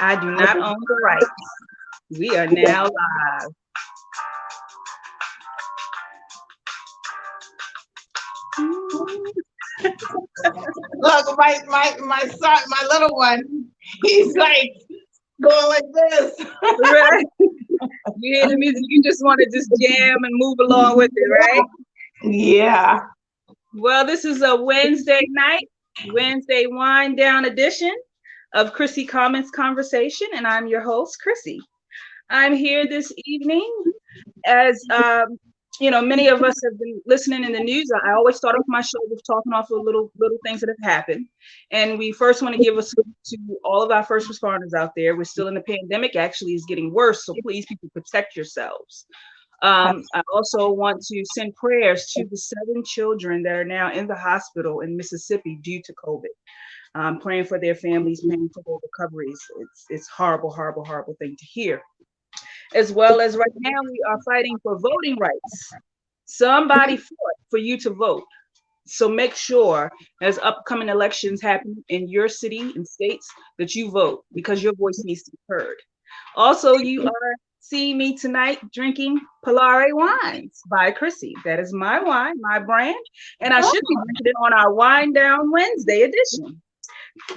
I do not own the rights. We are now live. Look, my son, my little one, he's like going like this. Right? You hear the music, you just want to just jam and move along with it, right? Yeah. Well, this is a Wednesday night, Wednesday wind down edition of Chrissy Comments Conversation, and I'm your host, Chrissy. I'm here this evening as many of us have been listening in the news. I always start off my show with talking off of little things that have happened, and we first want to give a salute to all of our first responders out there. We're still in the pandemic; actually, is getting worse. So please, people, protect yourselves. I also want to send prayers to the 7 children that are now in the hospital in Mississippi due to COVID. Praying for their families, praying for their recoveries. It's horrible, horrible, horrible thing to hear. As well as right now, we are fighting for voting rights. Somebody fought for you to vote. So make sure as upcoming elections happen in your city and states that you vote because your voice needs to be heard. Also, you are seeing me tonight drinking Polare wines by Chrissy. That is my wine, my brand, and I should be drinking it on our Wine Down Wednesday edition.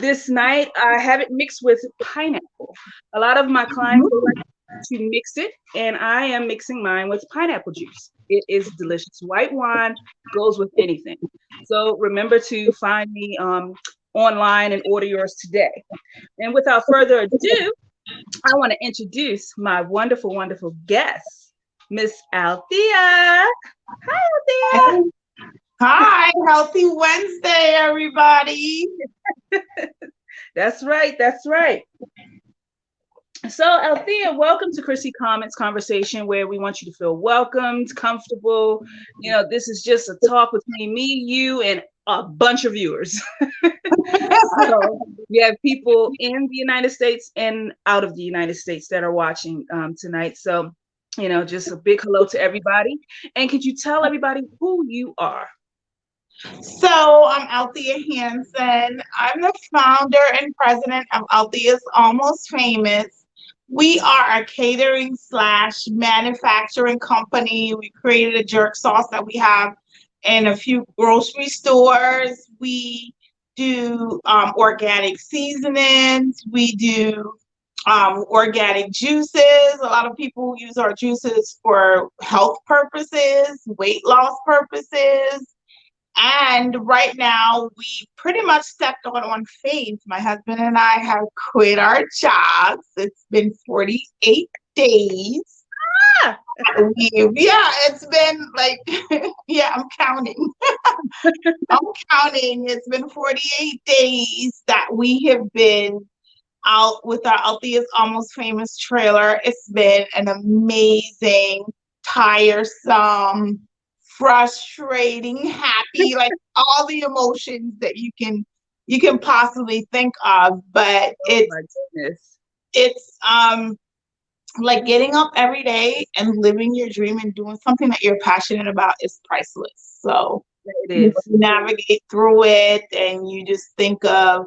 This night, I have it mixed with pineapple. A lot of my clients like to mix it, and I am mixing mine with pineapple juice. It is delicious. White wine goes with anything. So remember to find me online and order yours today. And without further ado, I want to introduce my wonderful, wonderful guest, Miss Althea. Hi, Althea. Hi, healthy Wednesday, everybody. That's right. That's right. So, Althea, welcome to Chrissy Comments Conversation, where we want you to feel welcomed, comfortable. This is just a talk between me, you, and a bunch of viewers. So we have people in the United States and out of the United States that are watching tonight. So, just a big hello to everybody. And could you tell everybody who you are? So I'm Althea Hansen. I'm the founder and president of Althea's Almost Famous. We are a catering slash manufacturing company. We created a jerk sauce that we have in a few grocery stores. We do organic seasonings. We do organic juices. A lot of people use our juices for health purposes, weight loss purposes. And right now, we pretty much stepped on faith. My husband and I have quit our jobs. It's been 48 days. Ah! Yeah, it's been like, yeah, I'm counting. I'm counting. It's been 48 days that we have been out with our Althea's Almost Famous trailer. It's been an amazing, tiresome, frustrating, happy, like all the emotions that you can possibly think of. But Oh my goodness. it's like getting up every day and living your dream and doing something that you're passionate about is priceless. So It you is. navigate through it and you just think of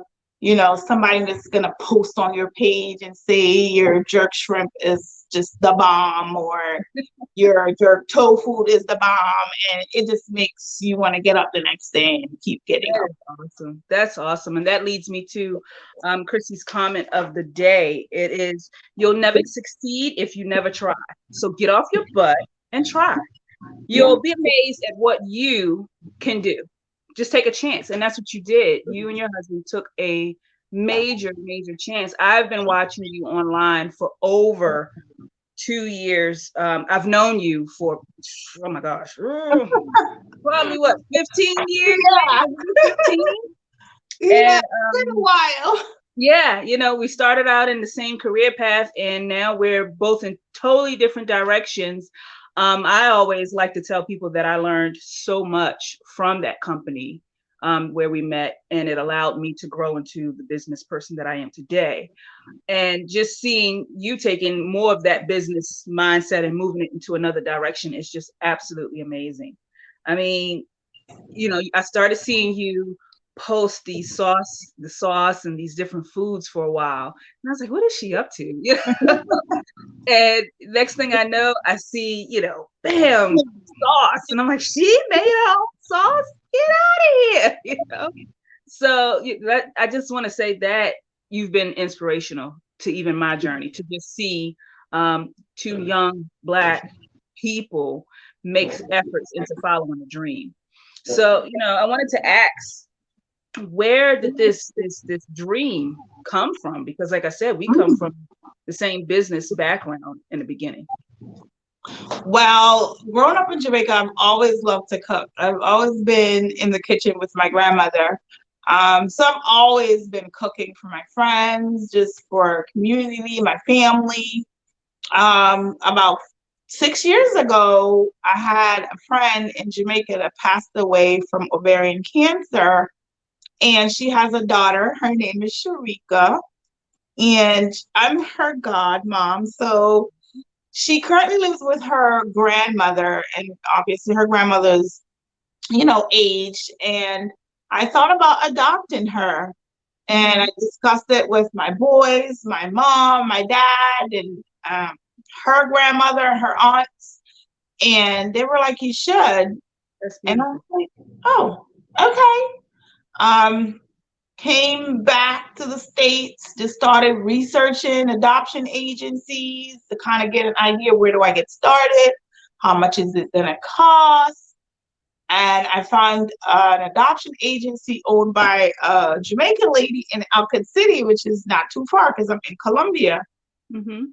somebody that's going to post on your page and say your jerk shrimp is just the bomb, or your jerk tofu is the bomb, and it just makes you want to get up the next day and keep getting That up. is awesome. That's awesome. And that leads me to Chrissy's comment of the day. It is, you'll never succeed if you never try. So get off your butt and try. Yeah. You'll be amazed at what you can do. Just take a chance. And that's what you did. You and your husband took a major, major chance. I've been watching you online for over 2 years. I've known you for, oh my gosh, probably what, 15 years? Yeah. 15? Yeah, And it's been a while. yeah, we started out in the same career path, and now we're both in totally different directions. I always like to tell people that I learned so much from that company where we met, and it allowed me to grow into the business person that I am today. And just seeing you taking more of that business mindset and moving it into another direction is just absolutely amazing. I mean, I started seeing you post the sauce and these different foods for a while. And I was like, what is she up to? You know? And next thing I know, I see, bam, sauce. And I'm like, she made her own sauce? Get out of here, you know? So I just want to say that you've been inspirational to even my journey to just see two young Black people make efforts into following a dream. So, I wanted to ask, where did this dream come from? Because like I said, we come from the same business background in the beginning. Well, growing up in Jamaica, I've always loved to cook. I've always been in the kitchen with my grandmother. So I've always been cooking for my friends, just for community, my family. About 6 years ago, I had a friend in Jamaica that passed away from ovarian cancer, and she has a daughter. Her name is Sharika, and I'm her godmom. So she currently lives with her grandmother, and obviously her grandmother's, aged. And I thought about adopting her, and I discussed it with my boys, my mom, my dad, and her grandmother, her aunts, and they were like, "You should." And I was like, "Oh, okay." Came back to the States, just started researching adoption agencies to kind of get an idea, where do I get started? How much is it going to cost? And I found an adoption agency owned by a Jamaican lady in Alcott City, which is not too far because I'm in Colombia. Mm-hmm.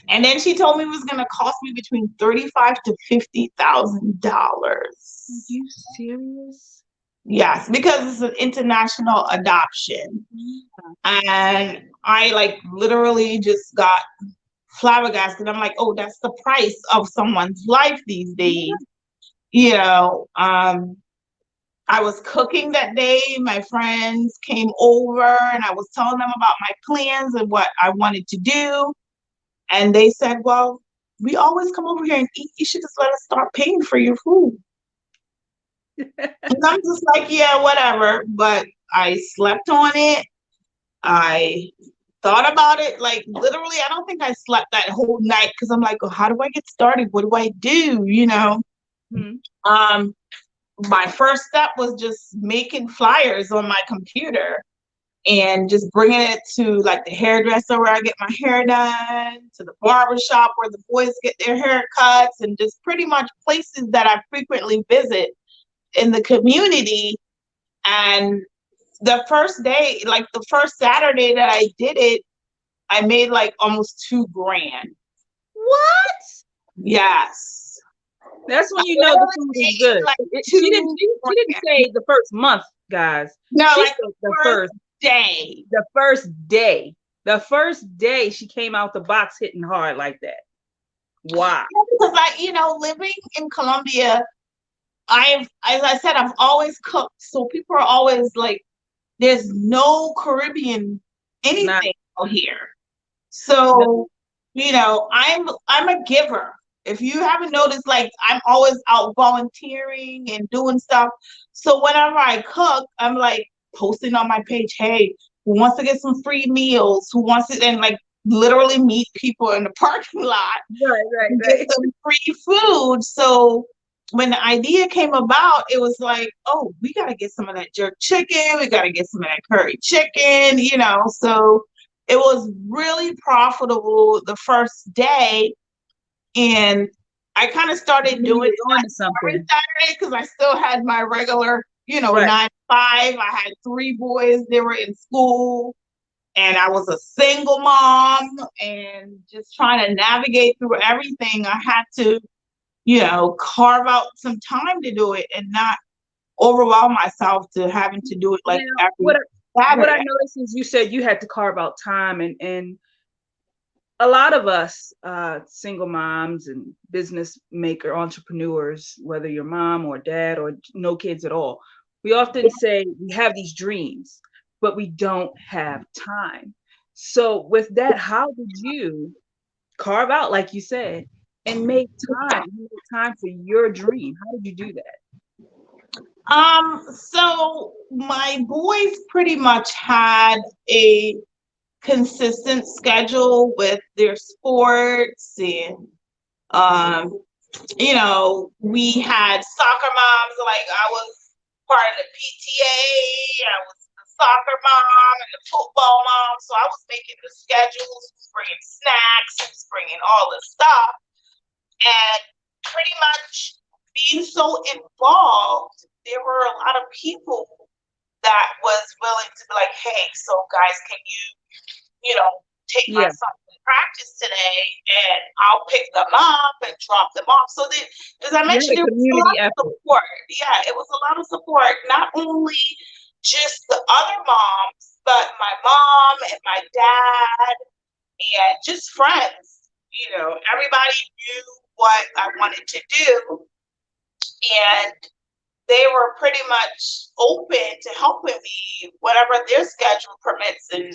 And then she told me it was going to cost me between $35,000 to $50,000. Are you serious? Yes, because it's an international adoption. And I literally just got flabbergasted. I'm like, oh, that's the price of someone's life these days. I was cooking that day. My friends came over and I was telling them about my plans and what I wanted to do. And they said, well, we always come over here and eat. You should just let us start paying for your food. And I'm just like, yeah, whatever. But I slept on it. I thought about it. Like, literally, I don't think I slept that whole night because I'm like, oh, how do I get started? What do I do? Mm-hmm. My first step was just making flyers on my computer and just bringing it to the hairdresser where I get my hair done, to the barber shop where the boys get their haircuts, and just pretty much places that I frequently visit in the community. And the first day, the first Saturday that I did it, I made almost $2,000. What? Yes. That's when you know the food is good. She didn't say the first month, guys. No, the first day. The first day. The first day she came out the box hitting hard like that. Wow. Because living in Colombia, as I said, I've always cooked. So people are always like, there's no Caribbean anything out here. So, I'm a giver. If you haven't noticed, I'm always out volunteering and doing stuff. So whenever I cook, I'm posting on my page, hey, who wants to get some free meals? Who wants to, and literally meet people in the parking lot. Right. Get some free food. So when the idea came about, it was like, oh, we got to get some of that jerk chicken. We got to get some of that curry chicken, So it was really profitable the first day. And I kind of started doing something Saturday because I still had my regular, 9 to 5. I had 3 boys. They were in school. And I was a single mom and just trying to navigate through everything. I had to, carve out some time to do it and not overwhelm myself to having to do it every Saturday. What I noticed is you said you had to carve out time, and a lot of us single moms and business maker entrepreneurs, whether you're mom or dad or no kids at all, we often say we have these dreams, but we don't have time. So with that, how did you carve out, like you said, and make time for your dream? How did you do that? So my boys pretty much had a consistent schedule with their sports and um we had soccer moms. Like I was part of the PTA, I was the soccer mom and the football mom. So I was making the schedules, bringing snacks, bringing all the stuff, and pretty much being so involved, there were a lot of people that was willing to be like, hey, so guys, can take my Yeah, son to practice today and I'll pick them up and drop them off. So then, as I you mentioned, had a there was a lot community of effort. support. Yeah, it was a lot of support, not only just the other moms, but my mom and my dad and just friends. Everybody knew what I wanted to do. And they were pretty much open to helping me whatever their schedule permits and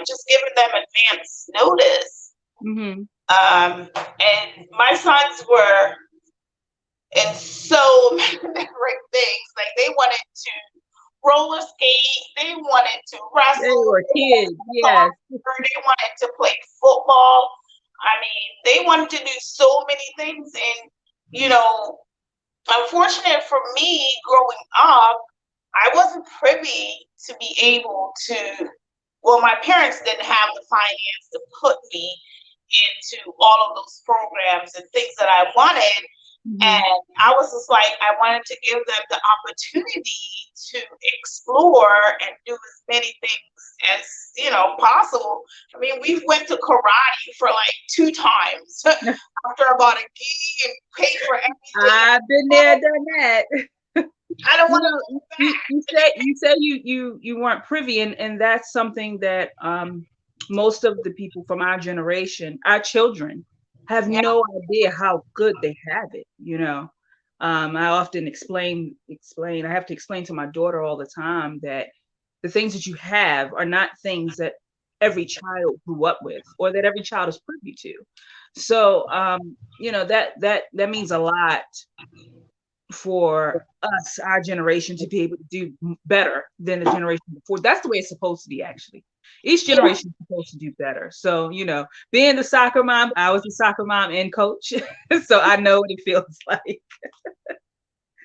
just giving them advance notice. Mm-hmm. And my sons were in so many different things. Like they wanted to roller skate, they wanted to They wrestle, were they wanted kids. to Yes. soccer, they wanted to play football. I mean, they wanted to do so many things. And unfortunate for me growing up, I wasn't privy to be able to, well, my parents didn't have the finance to put me into all of those programs and things that I wanted. Mm-hmm. And I was just like, I wanted to give them the opportunity to explore and do as many things as, possible. I mean, we went to karate for like 2 times after I bought a gi and paid for everything. I've been there, done that. I don't You want to know, go you, back. you said you weren't privy, and that's something that most of the people from our generation, our children, have Yeah. no idea how good they have it. I often explain. I have to explain to my daughter all the time that the things that you have are not things that every child grew up with or that every child is privy to. So that means a lot for us, our generation, to be able to do better than the generation before. That's the way it's supposed to be, actually. Each Yeah. generation is supposed to do better. So, being the soccer mom, I was the soccer mom and coach. So I know what it feels like.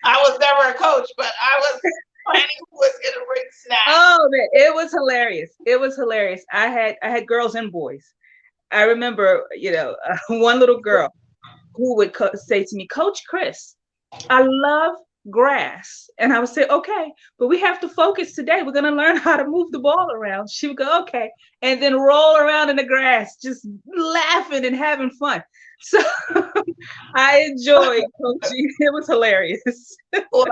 I was never a coach, but I was planning who was going to bring snacks. Oh man, it was hilarious. It was hilarious. I had girls and boys. I remember, one little girl who would say to me, Coach Chris, I love grass. And I would say, okay, but we have to focus today. We're going to learn how to move the ball around. She would go, okay. And then roll around in the grass, just laughing and having fun. So I enjoyed coaching. It was hilarious. Well,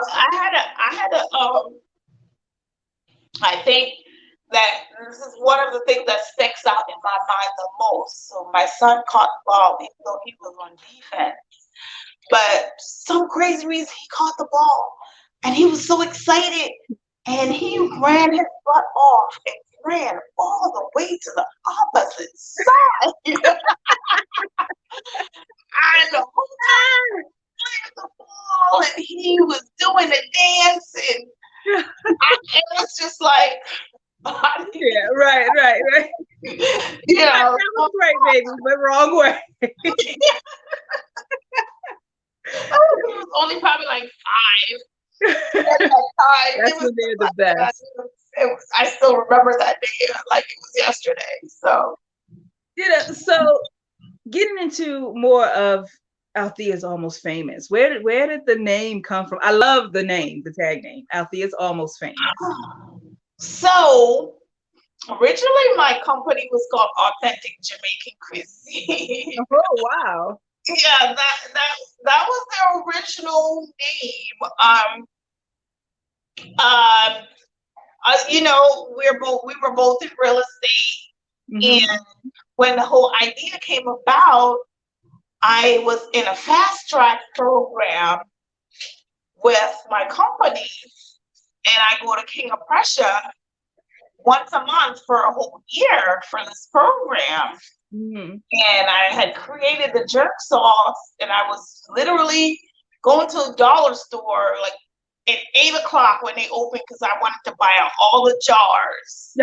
I think that this is one of the things that sticks out in my mind the most. So my son caught the ball, even though he was on defense. But some crazy reason he caught the ball and he was so excited and he ran his butt off and ran all the way to the opposite side. And the whole time playing the ball and he was doing the dance and it was just like Yeah, right. That was great, baby, but wrong way. He was only probably like 5 at that time. That's when they're the best. I still remember that day like it was yesterday. So So getting into more of Althea's Almost Famous, where did the name come from? I love the name, the tag name, Althea's Almost Famous. So originally my company was called Authentic Jamaican Cuisine. Oh wow. Yeah, that was their original name. We were both in real estate, Mm-hmm. and when the whole idea came about, I was in a fast track program with my company, and I go to King of Prussia once a month for a whole year for this program. Mm-hmm. And I had created the jerk sauce, and I was literally going to a dollar store, like at 8 o'clock when they opened because I wanted to buy out all the jars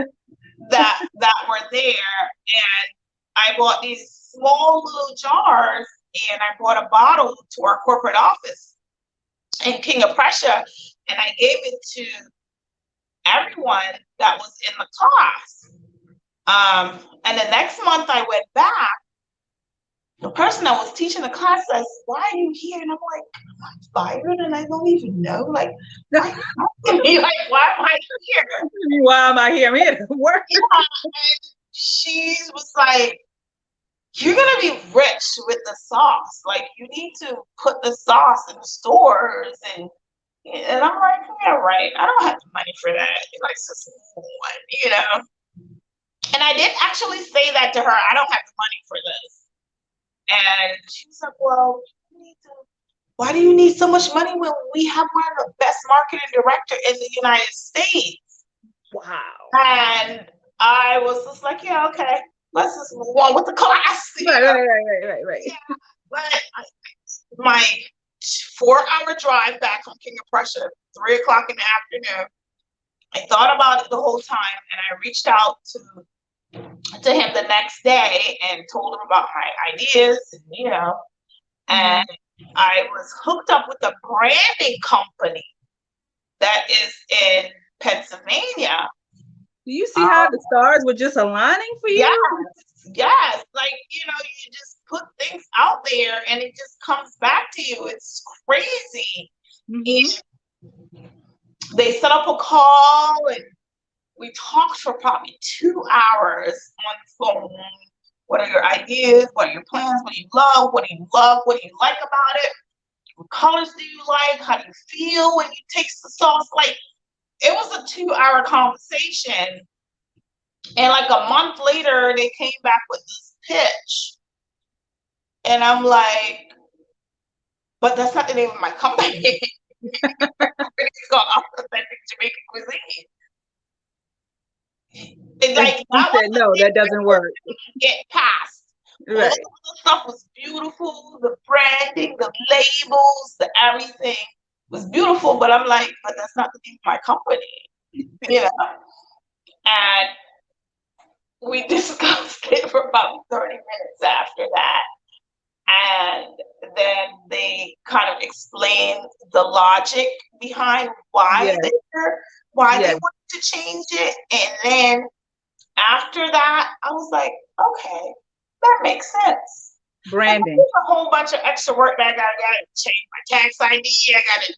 that were there. And I bought these small little jars and I brought a bottle to our corporate office in King of Prussia, and I gave it to everyone that was in the class. And the next month I went back. The person that was teaching the class says, "Why are you here?" And I'm like, "I'm fired and I don't even know. Like, why are you asking me? Like, why am I here? Why am I here? I'm here to work." Yeah. And she was like, "You're gonna be rich with the sauce. Like, you need to put the sauce in the stores." And I'm like, "Yeah, right. I don't have the money for that." Like, it's just one. And I did actually say that to her. I don't have the money for this. And she was like, "Well, why do you need so much money when we have one of the best marketing director in the United States?" Wow. And I was just like, "Yeah, okay, let's just move on with the class." Right. Yeah. But my 4-hour drive back from King of Prussia, 3 o'clock in the afternoon, I thought about it the whole time, and I reached out to him the next day and told him about my ideas, and I was hooked up with a branding company that is in Pennsylvania. Do you see how the stars were just aligning for you? Yes. Like, you just put things out there and it just comes back to you. It's crazy. And they set up a call and we talked for probably 2 hours on the phone. What are your ideas? What are your plans? What do you love? What do you love? What do you like about it? What colors do you like? How do you feel when you taste the sauce? Like, it was a 2-hour conversation. And like a month later, they came back with this pitch. And I'm like, "But that's not the name of my company." It's called Authentic Jamaican Cuisine. And like, You said, "No, that doesn't work." Get past. Right. All of the stuff was beautiful. The branding, the labels, the everything was beautiful. But I'm like, "But that's not the name of my company." And we discussed it for about 30 minutes after that. And then they kind of explained the logic behind why they wanted to change it. And then after that, I was like, "Okay, that makes sense." Branding. There's a whole bunch of extra work that I gotta change my tax ID. I gotta,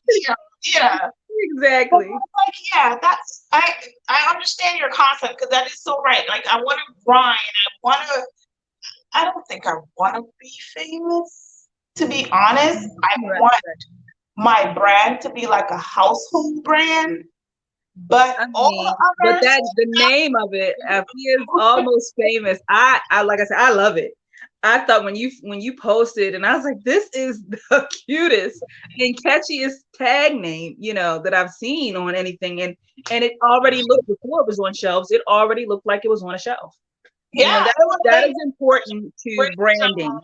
Exactly. Like, yeah, that's I understand your concept because that is so right. Like, I want to grind. I don't think I want to be famous, to be honest. I want my brand to be like a household brand. But but the name of it, Althea is almost famous. I like I said, I love it. I thought when you posted, and I was like, this is the cutest and catchiest tag name, that I've seen on anything. And it already looked, before it was on shelves, it already looked like it was on a shelf. Yeah, that is important to branding.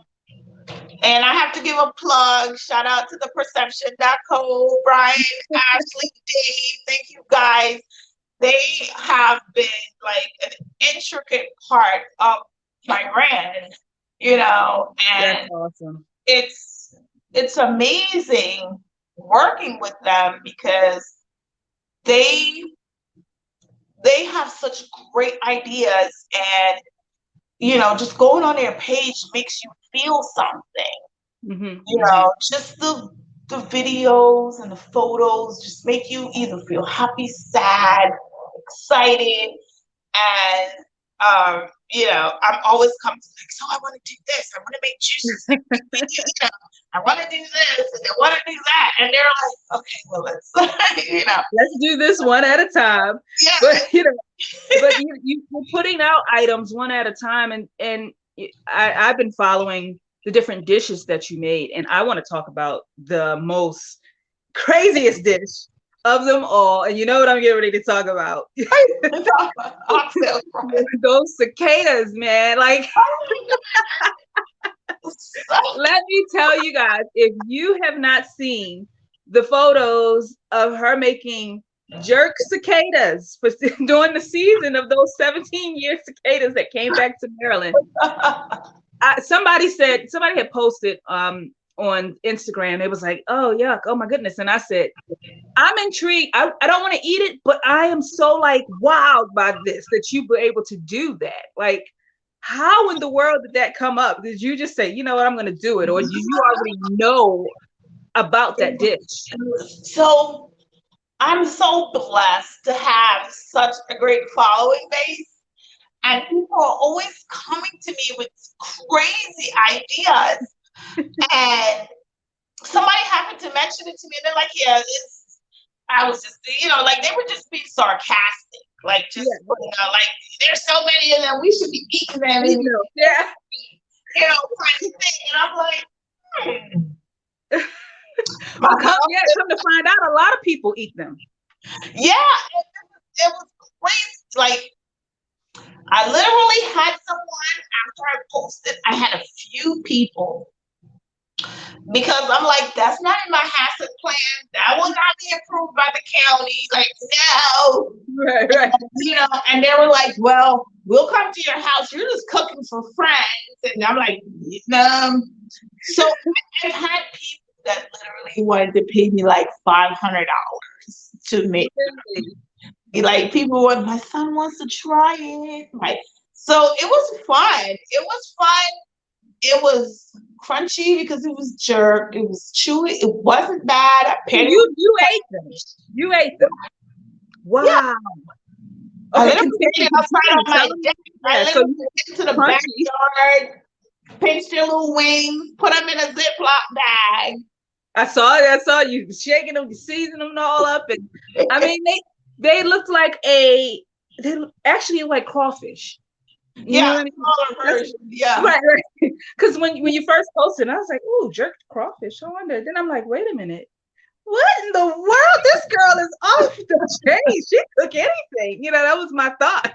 And I have to give a plug. Shout out to the Perception.co, Brian, Ashley, Dave. Thank you guys. They have been like an intricate part of my brand, and that's awesome. It's amazing working with them because they have such great ideas, and just going on their page makes you feel something. Just the videos and the photos just make you either feel happy, sad, excited. And I'm always coming to like, "So I want to do this, I want to make juices, I want to do this, and I want to do that." And they're like, "Okay, well, let's let's do this one at a time." Yeah. But you're putting out items one at a time, and I've been following the different dishes that you made, and I want to talk about the most craziest dish of them all. And you know what I'm getting ready to talk about? Those cicadas, man. Like, let me tell you guys, if you have not seen the photos of her making jerk cicadas for during the season of those 17-year cicadas that came back to Maryland. Somebody had posted on Instagram. It was like, oh yuck, oh my goodness. And I said, I'm intrigued. I don't want to eat it, but I am so like wowed by this that you were able to do that. Like, how in the world did that come up? Did you just say, you know what, I'm going to do it? Or do you already know about that dish? So I'm so blessed to have such a great following base. And people are always coming to me with crazy ideas. And somebody happened to mention it to me, and they're like, yeah, I was just, like they were just being sarcastic. Like, just, like, there's so many of them, we should be eating them. Yeah. Kind of thing. And I'm like, come to find out, a lot of people eat them. Yeah, it was crazy. Like, I literally had someone, after I posted, I had a few people, because I'm like, that's not in my hazard plan. That will not be approved by the county. Like, no. Right. And they were like, well, we'll come to your house. You're just cooking for friends. And I'm like, no. So I've had people that literally wanted to pay me like $500 to make it. Like, people want, my son wants to try it. Like, so it was fun. It was fun. It was crunchy because it was jerk. It was chewy. It wasn't bad. You ate them. You ate them. Wow. Yeah. Okay, I literally outside on my deck. I literally went to the backyard, pinched their little wings, put them in a Ziploc bag. I saw you shaking them, seasoning them all up, and I mean they looked like they actually look like crawfish. Smaller version. Yeah. Right. Because when you first posted, I was like, ooh, jerked crawfish. I wonder. Then I'm like, wait a minute. What in the world? This girl is off the chain. She cook anything. That was my thought.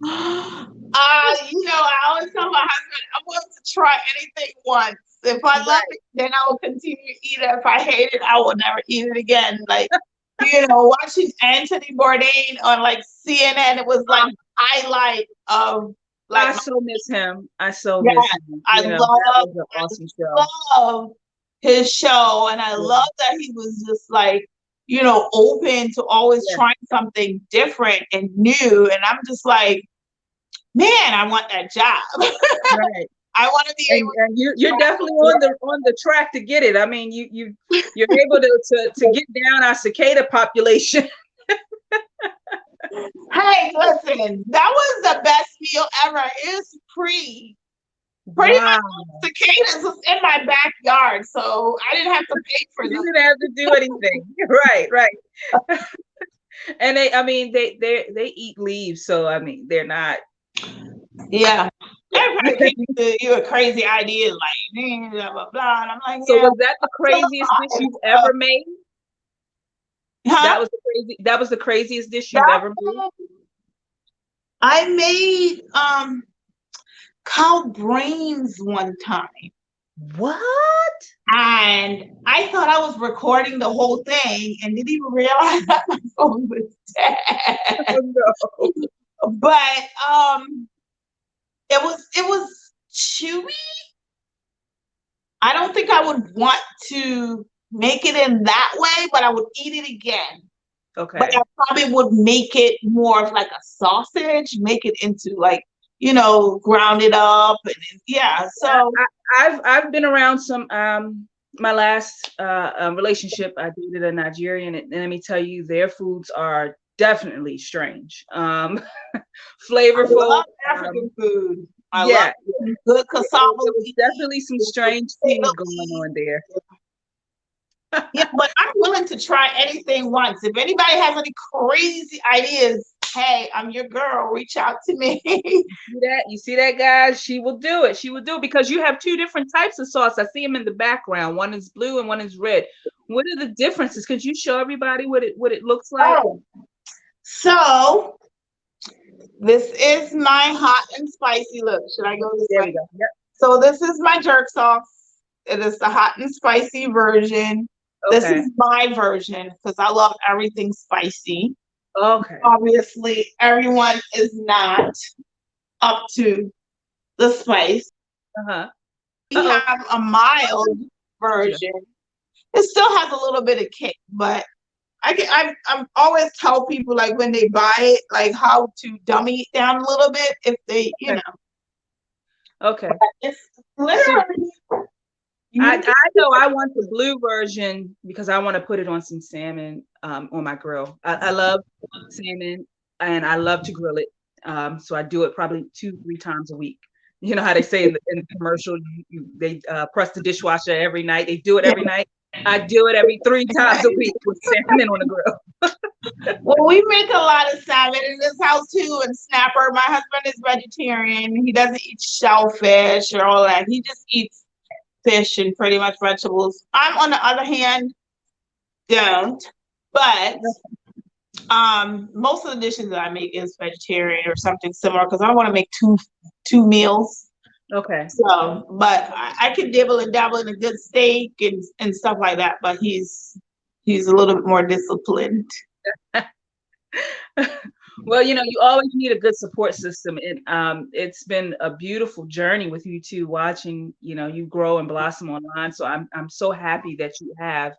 I always tell my husband, I want to try anything once. If I love it, then I will continue to eat it. If I hate it, I will never eat it again. Like, watching Anthony Bourdain on like CNN, it was like highlight of like. I so miss him. I so miss him. I love an awesome show. Love his show, and I love that he was just like, open to always trying something different and new. And I'm just like, man, I want that job. Right. I want to be able. And you're definitely on the track to get it. I mean, you're able to get down our cicada population. Hey, listen, that was the best meal ever. It's pretty much cicadas was in my backyard, so I didn't have to pay for them. You didn't have to do anything. Right. And they eat leaves, so I mean they're not. Yeah. Everybody thinks you a crazy idea, like blah blah blah. And I'm like, so was that the craziest dish you've ever made? Huh? That was the craziest dish you've ever made. I made cow brains one time. What? And I thought I was recording the whole thing and didn't even realize that my phone was dead. Oh, no. But it was chewy. I don't think I would want to make it in that way, but I would eat it again. Okay. But I probably would make it more of like a sausage, make it into like, ground it up. And so I've been around some my last relationship, I dated a Nigerian, and let me tell you, their foods are definitely strange. Flavorful. I love African food. I love good cassava. There's definitely some strange things going on there. Yeah, but I'm willing to try anything once. If anybody has any crazy ideas, hey, I'm your girl. Reach out to me. You see that, guys? She will do it. She will do it because you have two different types of sauce. I see them in the background. One is blue and one is red. What are the differences? Could you show everybody what it looks like? So this is my hot and spicy. Look, should I go this way? There we go. Yep. So this is my jerk sauce. It is the hot and spicy version. This Okay. is my version because I love everything spicy. Okay. Obviously, everyone is not up to the spice. Uh-huh. We Uh-oh. have a mild Yeah. version. It still has a little bit of kick, but I'm always tell people like when they buy it, like how to dummy it down a little bit if they, Okay. Okay. it's So literally I you. know I want the blue version because I want to put it on some salmon on my grill. I love salmon and I love to grill it. So I do it probably 2, 3 times a week. You know how they say in the commercial, they press the dishwasher every night. They do it every night. I do it every 3 times a week with salmon on the grill. Well, we make a lot of salmon in this house too, and snapper. My husband is vegetarian. He doesn't eat shellfish or all that. He just eats fish and pretty much vegetables. I'm on the other hand, don't. But most of the dishes that I make is vegetarian or something similar because I want to make two meals. Okay. So, but I can dibble and dabble in a good steak and stuff like that. But he's a little bit more disciplined. Well, you always need a good support system, and it's been a beautiful journey with you two, watching you grow and blossom online. So I'm so happy that you have,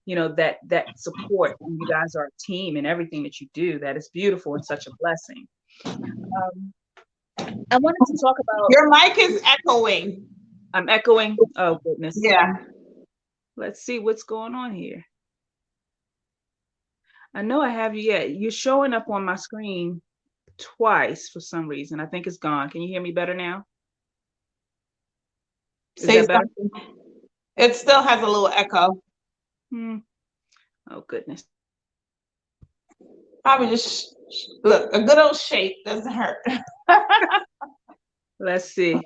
that support, and you guys are a team in everything that you do. That is beautiful and such a blessing. Um, I wanted to talk about. Your mic is echoing. I'm echoing. Oh goodness. Yeah. Let's see what's going on here. I know I have you yet. You're showing up on my screen twice for some reason. I think it's gone. Can you hear me better now? Is Say that better? something. It still has a little echo. Hmm. Oh goodness. Probably just look, a good old shake doesn't hurt. Let's see.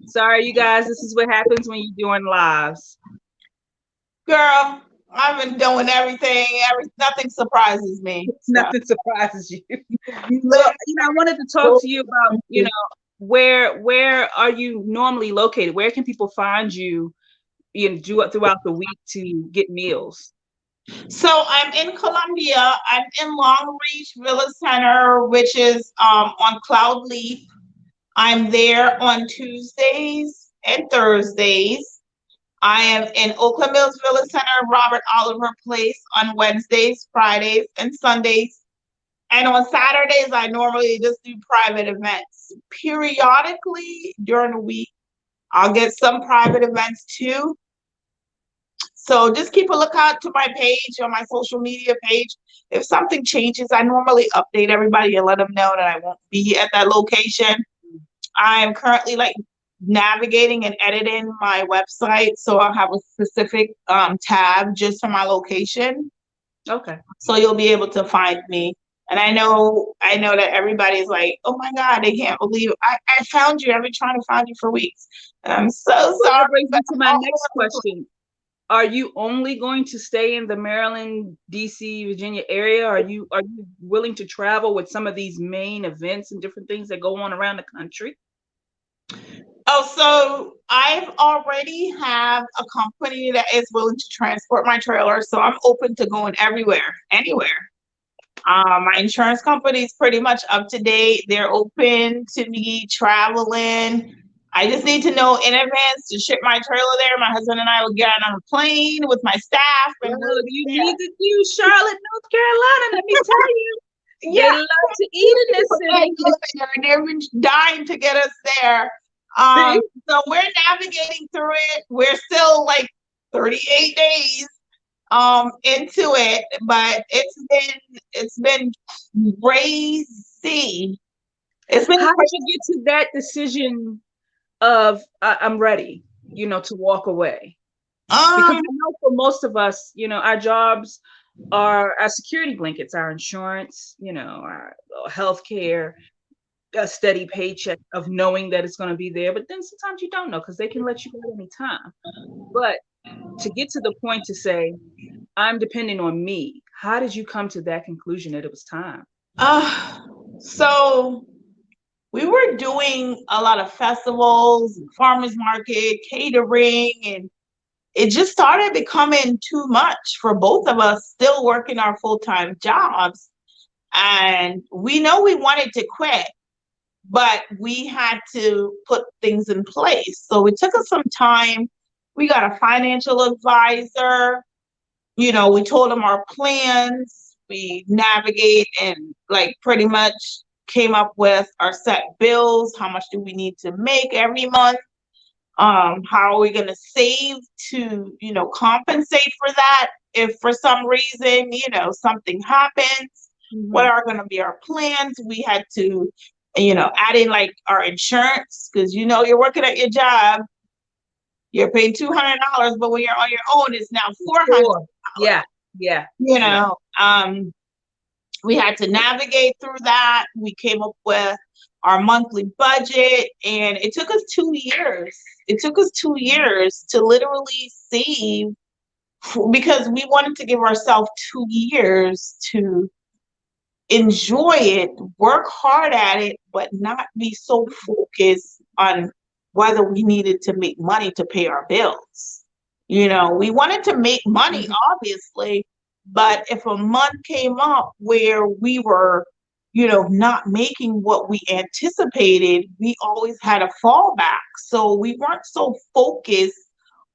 Sorry, you guys. This is what happens when you're doing lives. Girl, I've been doing everything. Nothing surprises me. So. Nothing surprises you. Well, I wanted to talk to you about, where are you normally located? Where can people find you, throughout the week to get meals? So I'm in Columbia. I'm in Long Reach Villa Center, which is on Cloud Leaf. I'm there on Tuesdays and Thursdays. I am in Oakland Mills Villa Center, Robert Oliver Place on Wednesdays, Fridays, and Sundays. And on Saturdays, I normally just do private events. Periodically during the week, I'll get some private events too. So just keep a lookout to my page on my social media page. If something changes, I normally update everybody and let them know that I won't be at that location. I'm currently navigating and editing my website, so I'll have a specific tab just for my location. Okay. So you'll be able to find me. And I know that everybody's like, oh my God, they can't believe I found you. I've been trying to find you for weeks. And I'm so sorry. That brings me to my next question. Are you only going to stay in the Maryland, DC, Virginia area? Are you willing to travel with some of these main events and different things that go on around the country? Oh, so I've already have a company that is willing to transport my trailer. So I'm open to going everywhere, anywhere. My insurance company is pretty much up to date. They're open to me traveling. I just need to know in advance to ship my trailer there. My husband and I will get on a plane with my staff. And you need to do Charlotte, North Carolina. Let me tell you. They love to eat in this city. They've been dying to get us there. So we're navigating through it. We're still 38 days into it, but it's been crazy. It's been How did you get to that decision of I'm ready, to walk away? Because I know for most of us, our jobs are our security blankets, our insurance, our health care, a steady paycheck of knowing that it's going to be there. But then sometimes you don't know because they can let you go at any time. But to get to the point to say, I'm depending on me, how did you come to that conclusion that it was time? So we were doing a lot of festivals, farmers market, catering, and it just started becoming too much for both of us, still working our full-time jobs. And we know we wanted to quit, but we had to put things in place. So it took us some time. We got a financial advisor. We told them our plans. We navigate and like pretty much came up with our set bills. How much do we need to make every month? How are we going to save to, compensate for that? If for some reason, something happens, what are going to be our plans? We had to, add in like our insurance, because, you're working at your job, you're paying $200, but when you're on your own, it's now $400. Yeah. Yeah. We had to navigate through that. We came up with our monthly budget, and it took us 2 years. It took us 2 years to literally save, because we wanted to give ourselves 2 years to enjoy it, work hard at it, but not be so focused on whether we needed to make money to pay our bills. We wanted to make money, obviously, but if a month came up where we were, not making what we anticipated, we always had a fallback. So we weren't so focused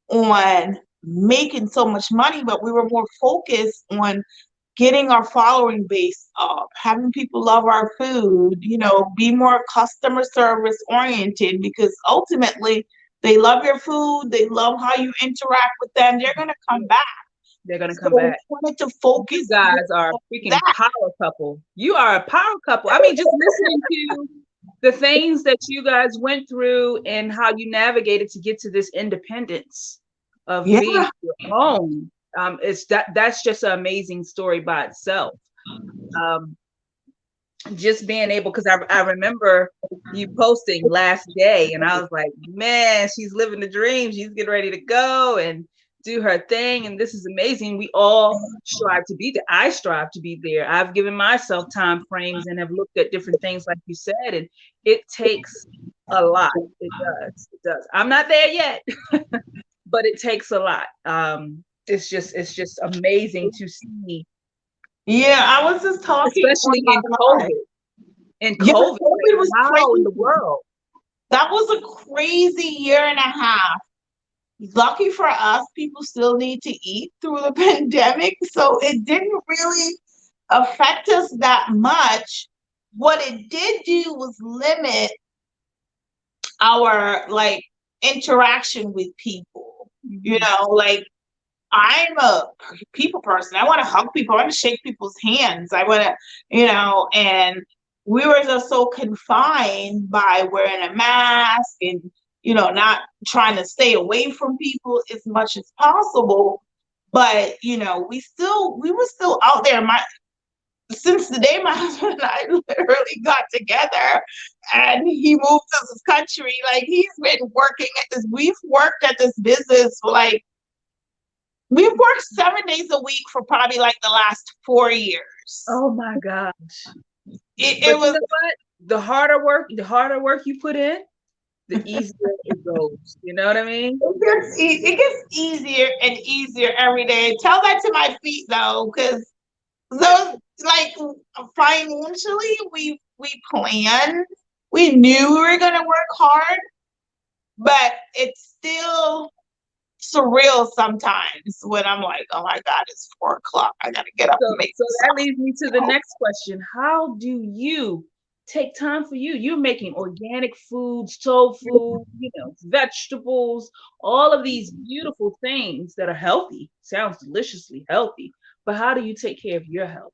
on making so much money, but we were more focused on getting our following base up, having people love our food, be more customer service oriented, because ultimately they love your food. They love how you interact with them. They're going to come back. They're going to come back. We wanted to focus. You guys are a freaking power couple. You are a power couple. I mean, just listening to the things that you guys went through and how you navigated to get to this independence of being your own. That's just an amazing story by itself. Just being able, because I remember you posting last day, and I was like, man, she's living the dream. She's getting ready to go and do her thing, and this is amazing. We all strive to be there. I strive to be there. I've given myself time frames and have looked at different things, like you said, and it takes a lot. It does. I'm not there yet, but it takes a lot. It's just amazing to see. Yeah, I was just talking, especially in COVID. COVID was crazy in the world. That was a crazy year and a half. Lucky for us, people still need to eat through the pandemic, so it didn't really affect us that much. What it did do was limit our interaction with people. I'm a people person. I want to hug people. I want to shake people's hands. I want to, and we were just so confined by wearing a mask and, not trying to stay away from people as much as possible. But, we were still out there. Since the day my husband and I literally got together and he moved to this country, he's been working at this. We've worked at this business for we've worked 7 days a week for probably the last 4 years. Oh my gosh. It was the harder work you put in, the easier it goes. You know what I mean? It gets easier and easier every day. Tell that to my feet though, because those financially we planned. We knew we were gonna work hard, but it's still surreal sometimes when I'm like, oh my God, it's 4 o'clock. I gotta get up and make. So that leads me to the next question. How do you take time for you? You're making organic foods, tofu, vegetables, all of these beautiful things that are healthy. Sounds deliciously healthy. But how do you take care of your health?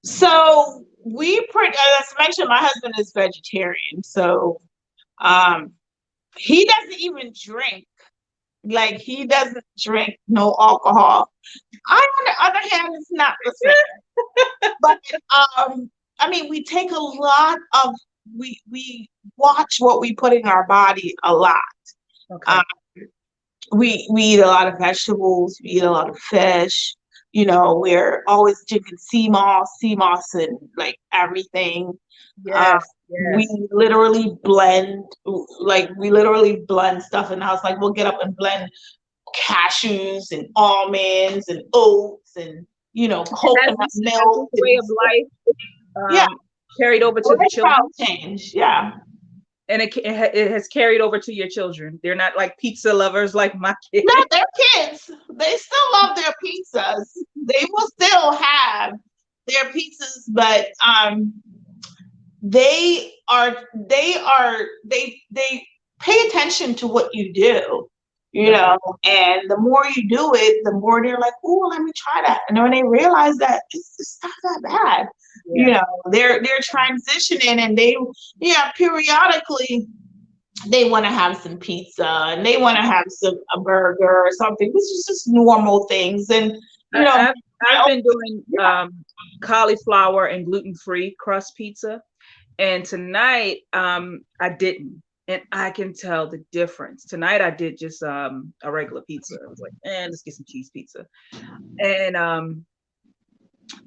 So as I mentioned, my husband is vegetarian. So he doesn't even drink. He doesn't drink no alcohol. I, on the other hand, it's not the same. But we take a lot of we watch what we put in our body a lot. Okay. We eat a lot of vegetables. We eat a lot of fish. We're always drinking sea moss and everything. Yes. We literally blend stuff in the house. We'll get up and blend cashews and almonds and oats and, Has coconut this milk way and of life yeah, carried over to the lifestyle children? change. Yeah. And it has carried over to your children. They're not like pizza lovers like my kids. No, they're kids. They still love their pizzas. They will still have their pizzas, but they pay attention to what you do, and the more you do it, the more they're like, oh, let me try that. And when they realize that it's not that bad, they're transitioning, and periodically they want to have some pizza and they want to have a burger or something. This is just normal things. And I've been doing cauliflower and gluten-free crust pizza, and tonight I didn't, and I can tell the difference. Tonight I did just a regular pizza. I was like, let's get some cheese pizza, and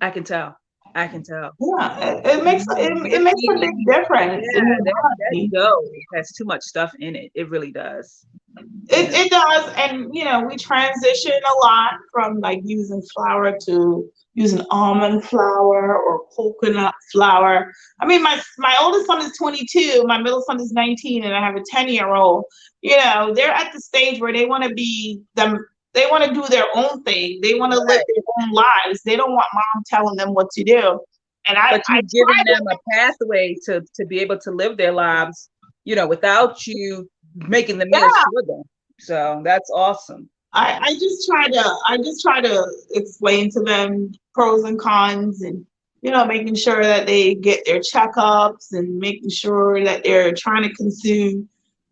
I can tell. Yeah, it makes a big difference. Yeah, that dough has too much stuff in it. It really does. It does, and we transition a lot from like using flour to using almond flour or coconut flour. I mean, my oldest son is 22, my middle son is 19, and I have a 10-year-old. They're at the stage where they want to be them. They want to do their own thing. They want to live their own lives. They don't want mom telling them what to do. And but you've given them a pathway to be able to live their lives, without you making the meals for them. So that's awesome. I just try to explain to them pros and cons, and making sure that they get their checkups, and making sure that they're trying to consume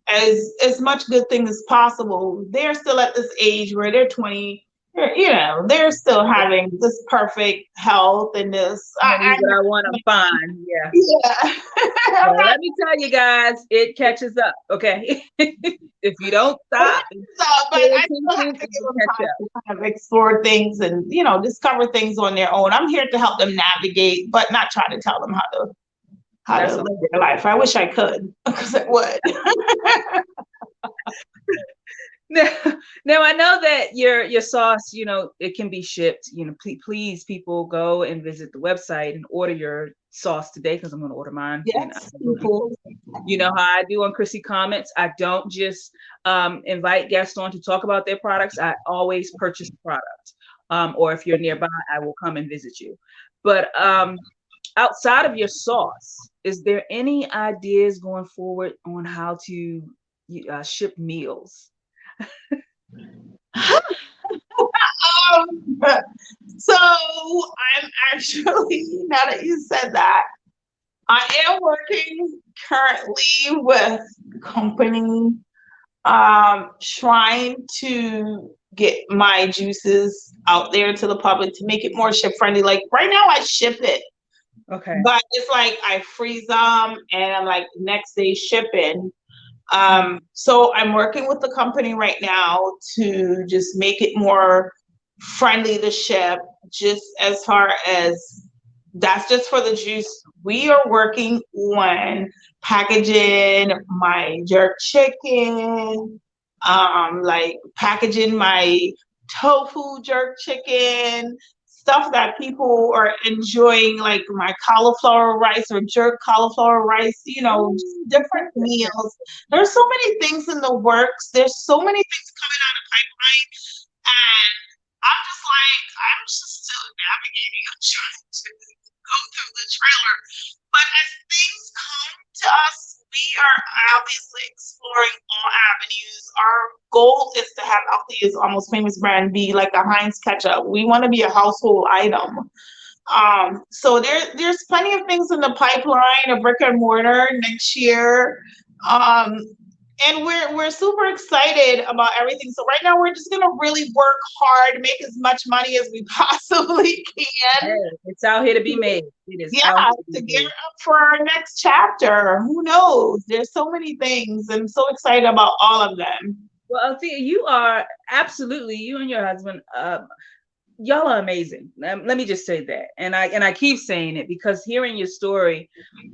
as much good thing as possible. They're still at this age where they're 20, they're still having this perfect health and this. I want to find, yeah. Well, let me tell you guys, it catches up. Okay, if you don't stop, but I still have to give them time to kind of explore things and discover things on their own. I'm here to help them navigate, but not try to tell them how to live their life. I wish I could, because I would. Now I know that your sauce, it can be shipped. Please, people, go and visit the website and order your sauce today, because I'm going to order mine. Yes, you know how I do on Chrissy Comments. I don't just invite guests on to talk about their products. I always purchase the product, or if you're nearby, I will come and visit you. But outside of your sauce, is there any ideas going forward on how to ship meals? So I'm actually, now that you said that, I am working currently with a company, trying to get my juices out there to the public to make it more ship friendly. Like right now I ship it. Okay. But it's like I freeze them and I'm like next day shipping. So I'm working with the company right now to just make it more friendly to ship, just as far as that's just for the juice. We are working on packaging my jerk chicken, like packaging my tofu jerk chicken, stuff that people are enjoying, like my cauliflower rice or jerk cauliflower rice, different meals. There's so many things in the works. There's so many things coming out of pipeline. And I'm just still navigating. I'm trying to go through the trailer. But as things come to us, we are obviously exploring all avenues. Our goal is to have Althea's Almost Famous brand be like a Heinz ketchup. We want to be a household item. So there's plenty of things in the pipeline, a brick and mortar next year. And we're super excited about everything. So right now we're just gonna really work hard, make as much money as we possibly can. Hey, it's out here to be made. It is to gear up for our next chapter. Who knows? There's so many things. I'm so excited about all of them. Well, Althea, you are absolutely, you and your husband, y'all are amazing. Let me just say that. And I keep saying it because hearing your story,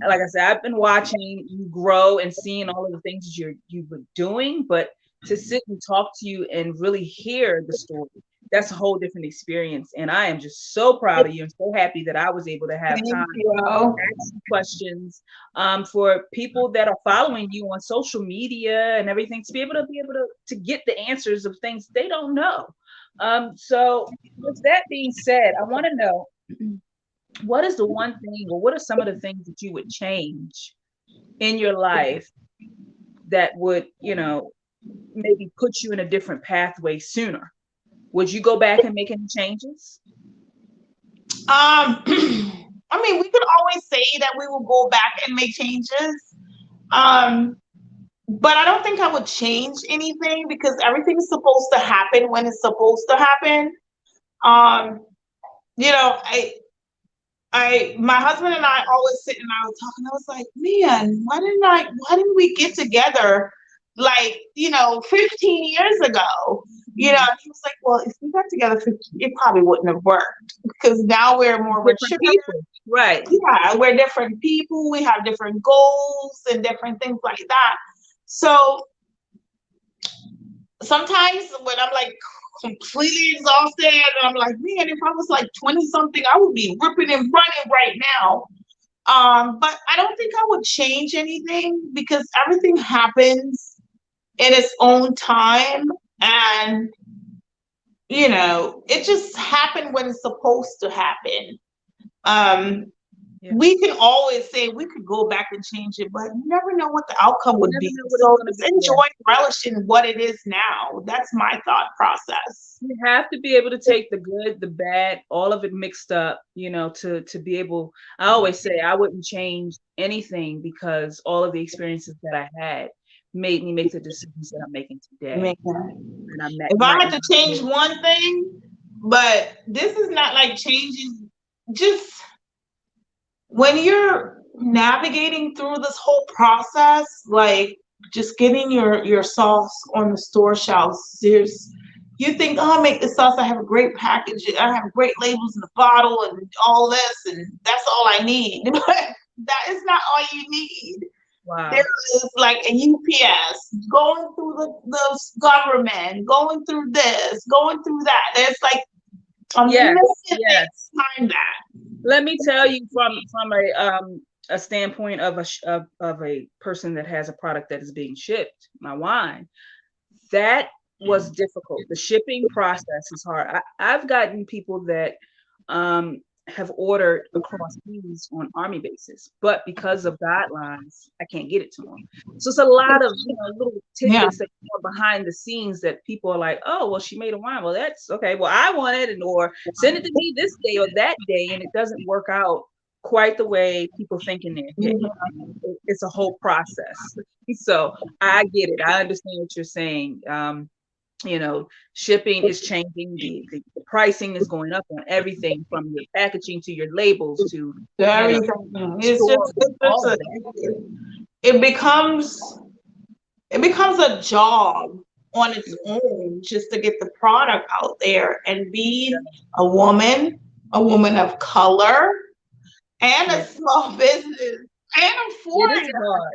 like I said, I've been watching you grow and seeing all of the things that you were doing, but to sit and talk to you and really hear the story. That's a whole different experience. And I am just so proud of you and so happy that I was able to have Thank time you. ask you questions, for people that are following you on social media and everything, to be able to get the answers of things they don't know. So with that being said, I want to know, what is the one thing, or what are some of the things that you would change in your life that would, maybe put you in a different pathway sooner? Would you go back and make any changes? I mean, we could always say that we will go back and make changes. Um, but I don't think I would change anything because everything's supposed to happen when it's supposed to happen. Um, you know, my husband and I always sit and I was talking. I was like, man, why didn't we get together like, 15 years ago? And he was like, well, if we got together 15, it probably wouldn't have worked because now we're more Different mature. people, right? Yeah, we're different people. We have different goals and different things like that. So sometimes when I'm like completely exhausted and I'm like, man, if I was like 20 something, I would be ripping and running right now. But I don't think I would change anything because everything happens in its own time. And, it just happened when it's supposed to happen. Um, Yeah. we can always say we could go back and change it, but you never know what the outcome would be. So just enjoy, relishing what it is now. That's my thought process. You have to be able to take the good, the bad, all of it mixed up, to be able. I always say I wouldn't change anything because all of the experiences that I had made me make the decisions that I'm making today. And If I had to change one thing, but this is not like changing, just when you're navigating through this whole process, like just getting your sauce on the store shelves, you think, oh, I make this sauce, I have a great package, I have great labels in the bottle and all this, and that's all I need. But that is not all you need. Wow. There is like a UPS going through the government, going through this, going through that. There's like a million things behind that. Let me tell you, from a standpoint of a person that has a product that is being shipped, my wine, that was difficult. The shipping process is hard. I've gotten people that have ordered across seas on Army bases, but because of guidelines, I can't get it to them. So it's a lot of little tidbits that are behind the scenes that people are like, oh, well, she made a wine. Well, that's okay. Well, I want it, or send it to me this day or that day, and it doesn't work out quite the way people think in their head. It's a whole process. So I get it. I understand what you're saying. Shipping is changing, the pricing is going up on everything from your packaging to your labels to everything. It becomes a job on its own just to get the product out there. And being a woman of color and a small business and a foreigner,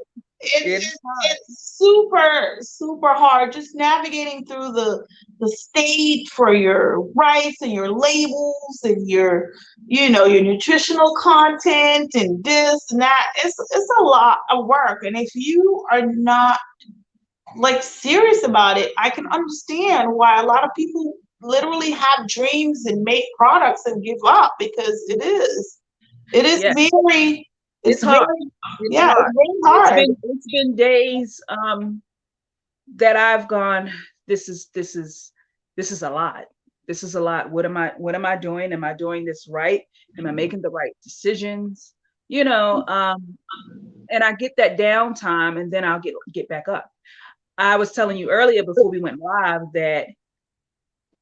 it's super, super hard just navigating through the state for your rights and your labels and your nutritional content and this and that. It's a lot of work. And if you are not like serious about it, I can understand why a lot of people literally have dreams and make products and give up, because it is very, it's hard. It's very hard. It's been days that I've gone, this is a lot. This is a lot. What am I doing? Am I doing this right? Am I making the right decisions? And I get that downtime, and then I'll get back up. I was telling you earlier before we went live that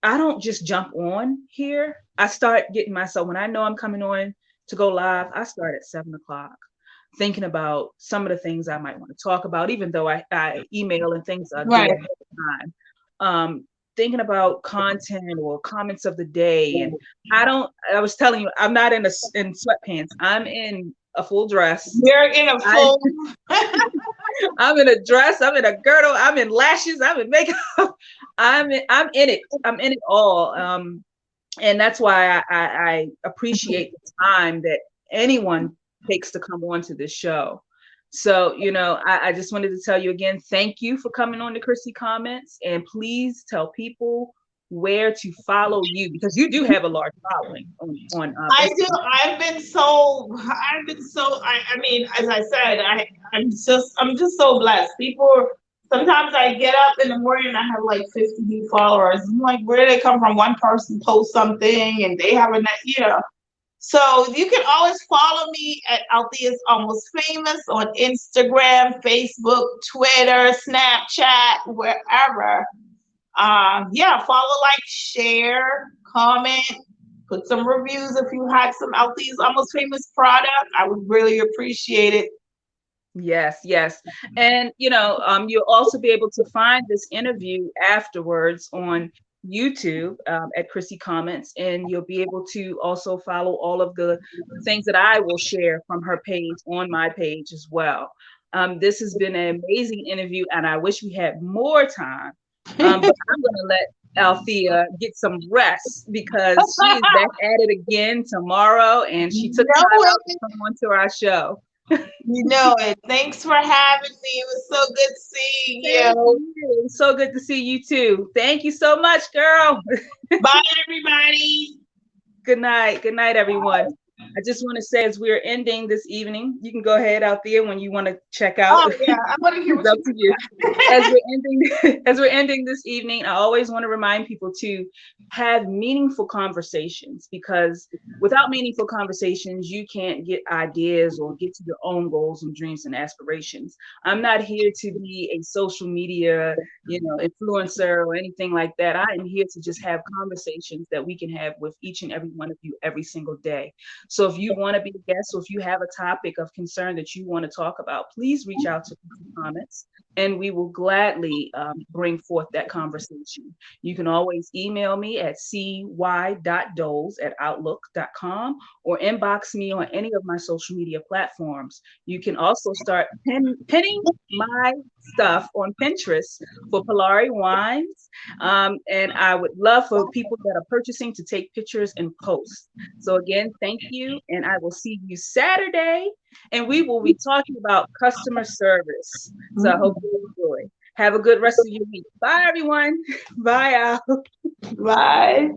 I don't just jump on here. I start getting myself, when I know I'm coming on to go live, I start at 7:00, thinking about some of the things I might want to talk about, even though I email and things do ahead of time. Thinking about content or comments of the day. And I was telling you, I'm not in sweatpants. I'm in a full dress. You're in a full I'm in a dress, I'm in a girdle, I'm in lashes, I'm in makeup. I'm in it all. And that's why I appreciate the time that anyone takes to come on to this show. So, I just wanted to tell you again, thank you for coming on to Chrissy Comments, and please tell people where to follow you, because you do have a large following on I do. Instagram. I mean, as I said, I'm just so blessed. People, sometimes I get up in the morning and I have like 50 new followers. I'm like, where do they come from? One person posts something and they have a. So you can always follow me at Althea's Almost Famous on Instagram, Facebook, Twitter, Snapchat, wherever. Yeah, follow, like, share, comment, put some reviews if you had some Althea's Almost Famous product. I would really appreciate it. Yes, yes. And you'll also be able to find this interview afterwards on YouTube at Chrissy Comments, and you'll be able to also follow all of the things that I will share from her page on my page as well. This has been an amazing interview, and I wish we had more time. But I'm going to let Althea get some rest because she is back at it again tomorrow, and she took No time way. out to come onto our show. You know it. Thanks for having me. It was so good seeing Thank you. you. So good to see you too. Thank you so much, girl. Bye, everybody. Good night. Good night, everyone. I just want to say, as we're ending this evening, you can go ahead out there when you want to check out. Oh yeah, I want to hear It's what up you. to you. As we're ending, as we're ending this evening, I always want to remind people to have meaningful conversations, because without meaningful conversations, you can't get ideas or get to your own goals and dreams and aspirations. I'm not here to be a social media, influencer or anything like that. I am here to just have conversations that we can have with each and every one of you every single day. So if you want to be a guest, or if you have a topic of concern that you want to talk about, please reach out to Comments, and we will gladly bring forth that conversation. You can always email me at cy.doles@outlook.com, or inbox me on any of my social media platforms. You can also start pinning my stuff on Pinterest for Polari Wines. And I would love for people that are purchasing to take pictures and post. So again, thank you, and I will see you Saturday, and we will be talking about customer service. So I hope you enjoy. Have a good rest of your week. Bye, everyone. Bye, Al. Bye.